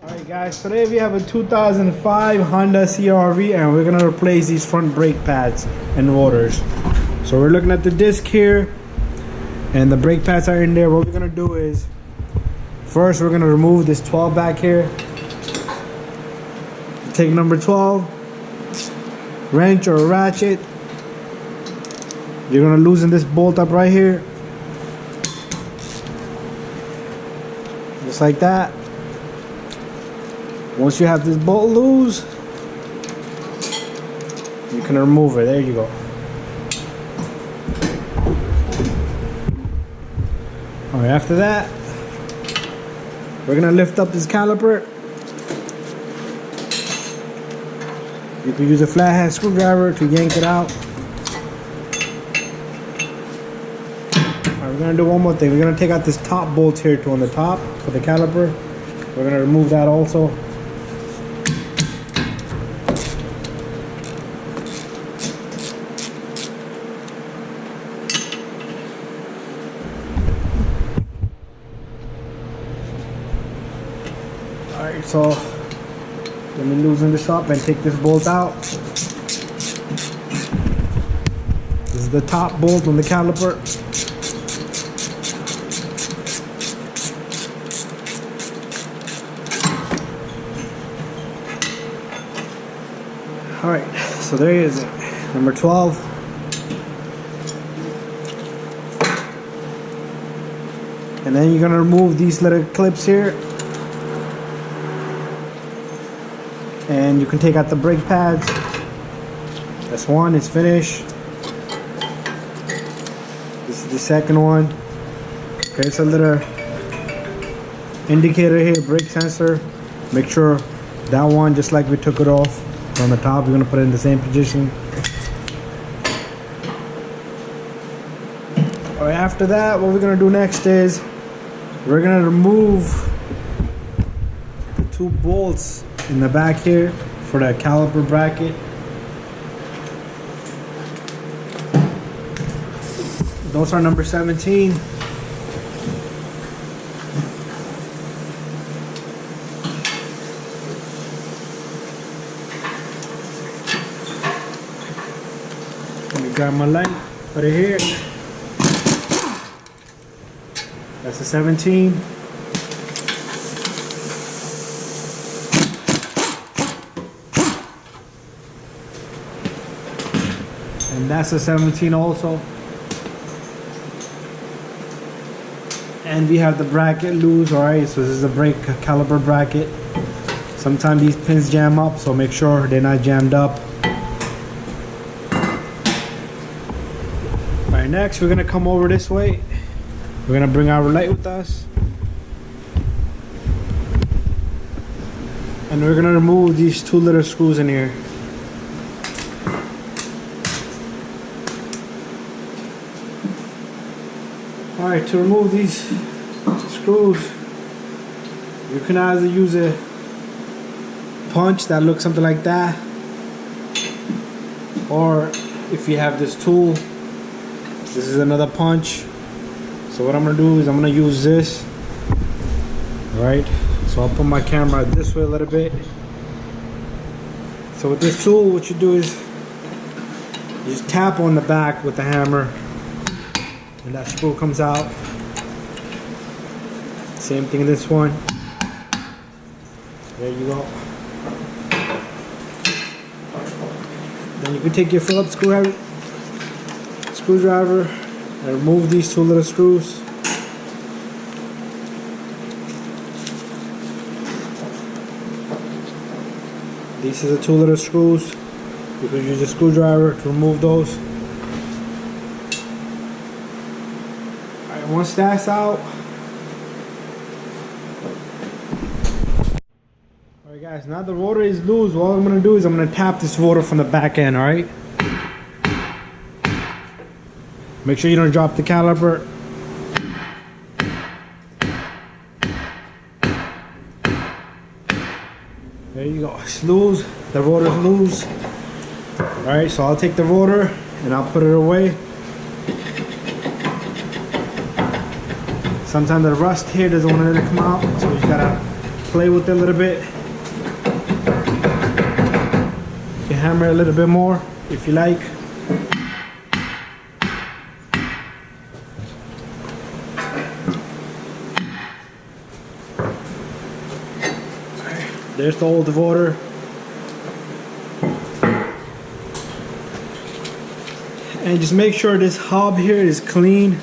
Alright guys, today we have a 2005 Honda CRV and we're going to replace these front brake pads and rotors. So we're looking at the disc here and the brake pads are in there. What we're going to do is, first we're going to remove this 12 back here. Take number 12, wrench or ratchet. You're going to loosen this bolt up right here. Just like that. Once you have this bolt loose, you can remove it. There you go. Alright, after that, we're gonna lift up this caliper. You can use a flathead screwdriver to yank it out. Alright, we're gonna do one more thing. We're gonna take out this top bolt here on the top for the caliper. We're gonna remove that also. Alright, so let me loosen this up and take this bolt out. This is the top bolt on the caliper. Alright, so there is it. Number 12. And then you're gonna remove these little clips here. And you can take out the brake pads. That's one, it's finished. This is the second one. There's a little indicator here, brake sensor. Make sure that one, just like we took it off from the top, we're gonna put it in the same position. Alright, after that, what we're gonna do next is we're gonna remove the two bolts in the back here for the caliper bracket. Those are number 17. Let me grab my light, put it here. That's the 17. And that's a 17 also. And we have the bracket loose. Alright, so this is a brake caliper bracket. Sometimes these pins jam up, so make sure they're not jammed up. Alright, next we're gonna come over this way. We're gonna bring our light with us. And we're gonna remove these two little screws in here. Alright, to remove these screws, you can either use a punch that looks something like that, or if you have this tool, this is another punch. So what I'm going to do is I'm going to use this. Alright, so I'll put my camera this way a little bit. So with this tool, what you do is you just tap on the back with the hammer and that screw comes out. Same thing in this one. There you go. Then you can take your Phillips screwdriver and remove these two little screws. These are the two little screws. You can use a screwdriver to remove those. Once that's out, alright guys, now the rotor is loose. What I'm going to do is I'm going to tap this rotor from the back end, alright? Make sure you don't drop the caliper. There you go, it's loose, the rotor's loose. Alright, so I'll take the rotor and I'll put it away. Sometimes the rust here doesn't want to let it come out, so you gotta play with it a little bit. You can hammer it a little bit more if you like. There's the old rotor. And just make sure this hub here is clean.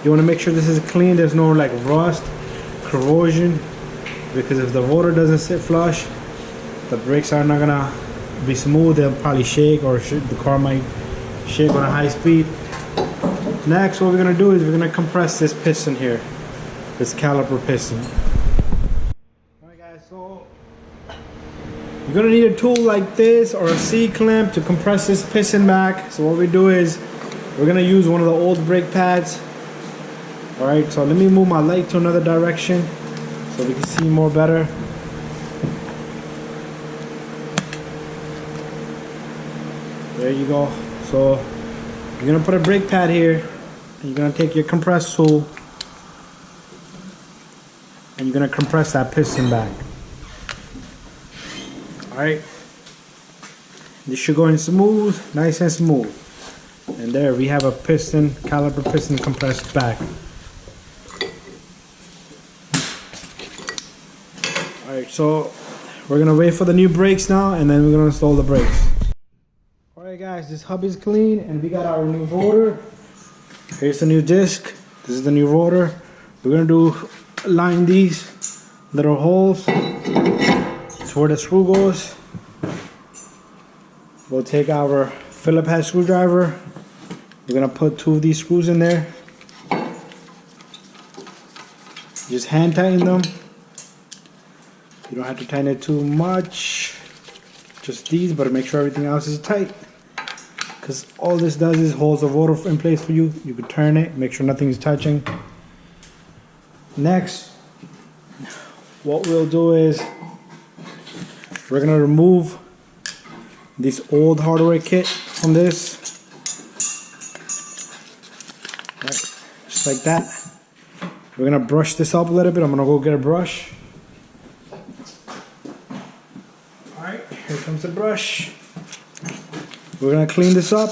You want to make sure this is clean. There's no like rust, corrosion, because if the rotor doesn't sit flush, the brakes are not gonna be smooth. They'll probably shake, or the car might shake on a high speed. Next, what we're gonna do is we're gonna compress this piston here, this caliper piston. Alright guys, so you're gonna need a tool like this or a C-clamp to compress this piston back. So what we do is we're gonna use one of the old brake pads. Alright, so let me move my light to another direction so we can see more better. There you go. So you're gonna put a brake pad here, and you're gonna take your compress tool and you're gonna compress that piston back. Alright, this should go in smooth, nice and smooth. And there we have a piston, caliper piston compressed back. Alright, so we're gonna wait for the new brakes now, and then we're gonna install the brakes. Alright guys, this hub is clean and we got our new rotor. Here's the new disc. This is the new rotor. We're gonna line these little holes. It's where the screw goes. We'll take our Phillips head screwdriver. We're gonna put 2 of these screws in there. Just hand tighten them. You don't have to tighten it too much. Just these, but make sure everything else is tight. Because all this does is holds the rotor in place for you. You can turn it, make sure nothing is touching. Next, what we'll do is we're gonna remove this old hardware kit from this. Right, just like that. We're gonna brush this up a little bit. I'm gonna go get a brush. Alright, here comes the brush. We're gonna clean this up.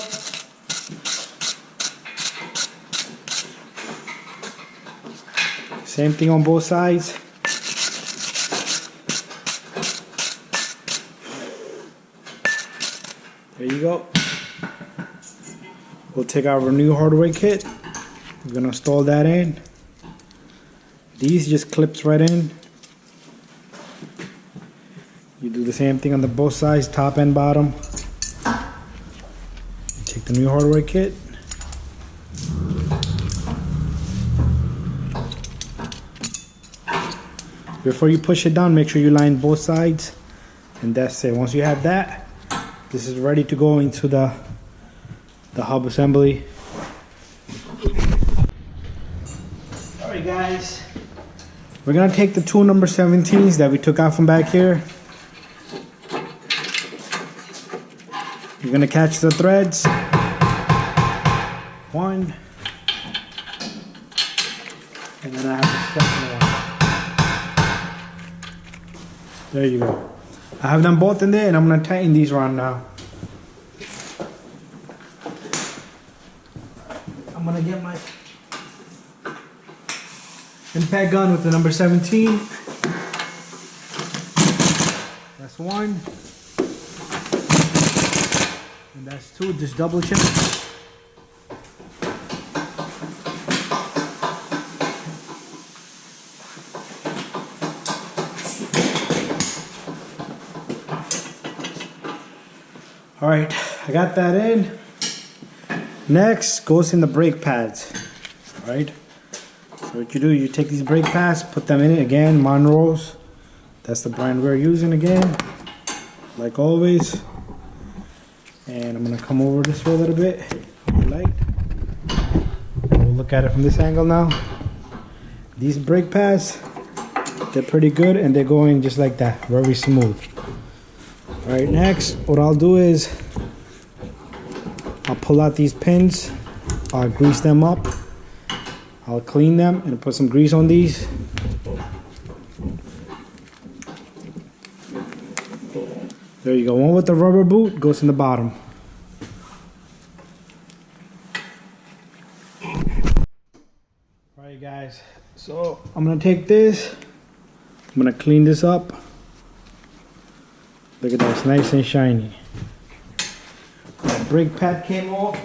Same thing on both sides. There you go. We'll take our new hardware kit. We're gonna install that in. These just clips right in. You do the same thing on the both sides, top and bottom. Take the new hardware kit. Before you push it down, make sure you line both sides, and that's it. Once you have that, this is ready to go into the hub assembly. Alright guys, we're gonna take the 2 number 17s that we took out from back here. You're gonna catch the threads. 1, and then I have the second one. There you go. I have them both in there, and I'm gonna tighten these around now. I'm gonna get my impact gun with the number 17. That's 1. And that's 2. Just double check. Alright, I got that in. Next goes in the brake pads. Alright, so what you do, you take these brake pads, put them in it again, Monroe's. That's the brand we're using again, like always. And I'm gonna come over this way a little bit, light. We'll look at it from this angle now. These brake pads, they're pretty good, and they're going just like that, very smooth. Alright, next, what I'll do is I'll pull out these pins, I'll grease them up, I'll clean them and put some grease on these. There you go. One with the rubber boot goes in the bottom. Alright guys, so I'm gonna take this, I'm gonna clean this up. Look at that, it's nice and shiny. My brake pad came off.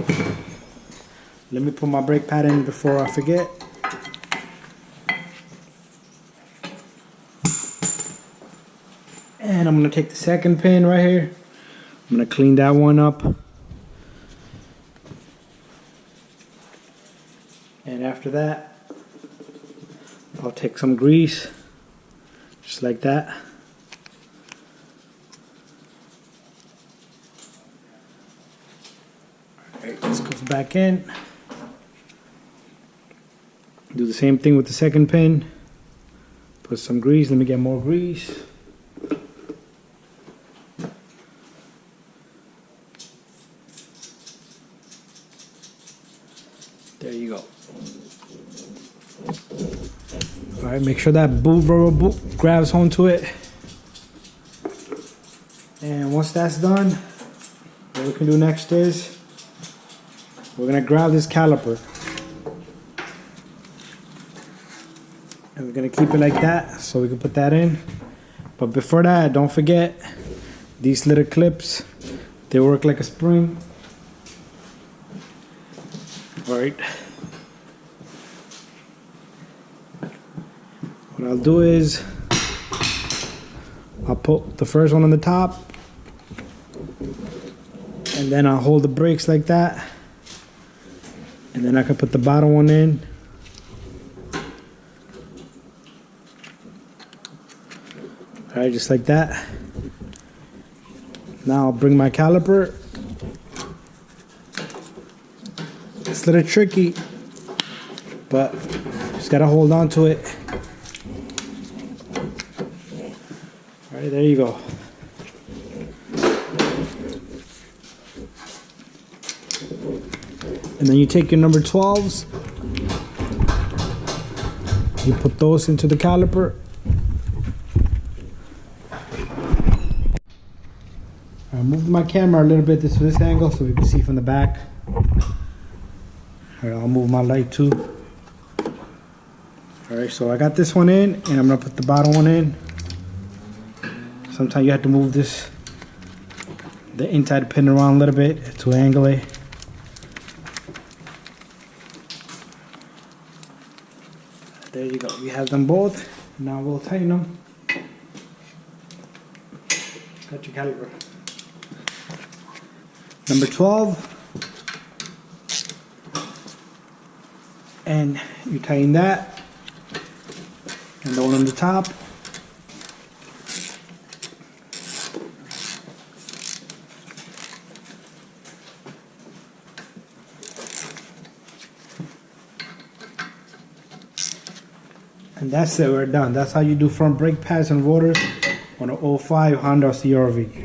Let me put my brake pad in before I forget. And I'm gonna take the second pin right here. I'm gonna clean that one up. And after that, I'll take some grease, just like that. Alright, this goes back in. Do the same thing with the second pin. Put some grease, let me get more grease. There you go. Alright, make sure that rubber boot grabs onto it. And once that's done, what we can do next is we're gonna grab this caliper. And we're gonna keep it like that so we can put that in. But before that, don't forget these little clips. They work like a spring. Alright. What I'll do is I'll put the first one on the top, and then I'll hold the brakes like that, and then I can put the bottom one in. Alright, just like that. Now I'll bring my caliper. It's a little tricky, but just gotta hold on to it. Alright, there you go. And then you take your number 12s, you put those into the caliper. I moved my camera a little bit this angle so we can see from the back. Alright, I'll move my light too. Alright, so I got this one in, and I'm gonna put the bottom one in. Sometimes you have to move the inside pin around a little bit to angle it. There you go. We have them both. Now we'll tighten them. Got your caliper. Number 12. And you tighten that. And the one on the top. And that's it, we're done. That's how you do front brake pads and rotors on an 05 Honda CRV.